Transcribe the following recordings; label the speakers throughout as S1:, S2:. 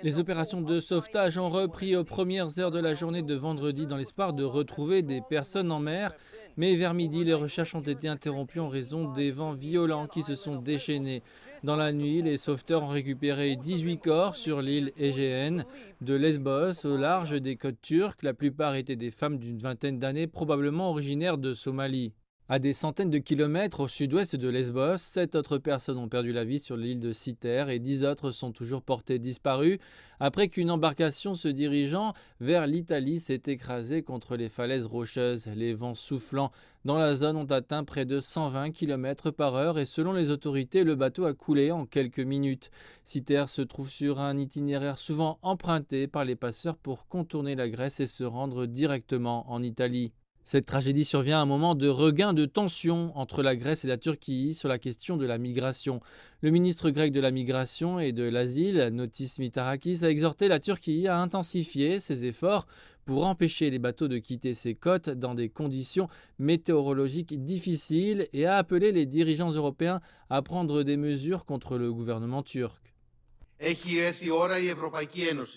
S1: Les opérations de sauvetage ont repris aux premières heures de la journée de vendredi dans l'espoir de retrouver des personnes en mer. Mais vers midi, les recherches ont été interrompues en raison des vents violents qui se sont déchaînés. Dans la nuit, les sauveteurs ont récupéré 18 corps sur l'île égéenne de Lesbos, au large des côtes turques. La plupart étaient des femmes d'une vingtaine d'années, probablement originaires de Somalie. À des centaines de kilomètres au sud-ouest de Lesbos, 7 autres personnes ont perdu la vie sur l'île de Citer et 10 autres sont toujours portées disparues après qu'une embarcation se dirigeant vers l'Italie s'est écrasée contre les falaises rocheuses. Les vents soufflants dans la zone ont atteint près de 120 km/h et selon les autorités, le bateau a coulé en quelques minutes. Citer se trouve sur un itinéraire souvent emprunté par les passeurs pour contourner la Grèce et se rendre directement en Italie. Cette tragédie survient à un moment de regain de tension entre la Grèce et la Turquie sur la question de la migration. Le ministre grec de la Migration et de l'Asile, Notis Mitarakis, a exhorté la Turquie à intensifier ses efforts pour empêcher les bateaux de quitter ses côtes dans des conditions météorologiques difficiles et a appelé les dirigeants européens à prendre des mesures contre le gouvernement turc.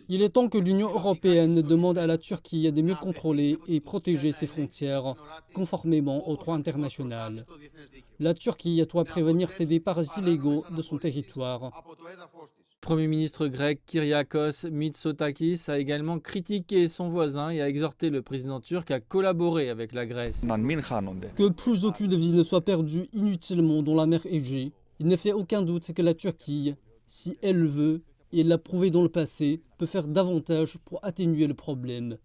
S2: Il est temps que l'Union européenne demande à la Turquie de mieux contrôler et protéger ses frontières conformément au droit international. La Turquie doit prévenir ces départs illégaux de son territoire.
S1: Premier ministre grec Kyriakos Mitsotakis a également critiqué son voisin et a exhorté le président turc à collaborer avec la Grèce.
S2: Que plus aucune vie ne soit perdue inutilement dans la mer Égée. Il ne fait aucun doute que la Turquie, si elle le veut, et elle l'a prouvé dans le passé, peut faire davantage pour atténuer le problème.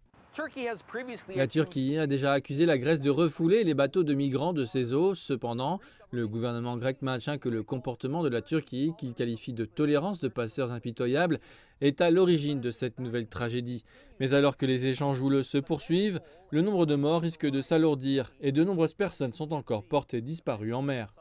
S1: La Turquie a déjà accusé la Grèce de refouler les bateaux de migrants de ses eaux. Cependant, le gouvernement grec maintient que le comportement de la Turquie, qu'il qualifie de tolérance de passeurs impitoyables, est à l'origine de cette nouvelle tragédie. Mais alors que les échanges houleux se poursuivent, le nombre de morts risque de s'alourdir et de nombreuses personnes sont encore portées disparues en mer.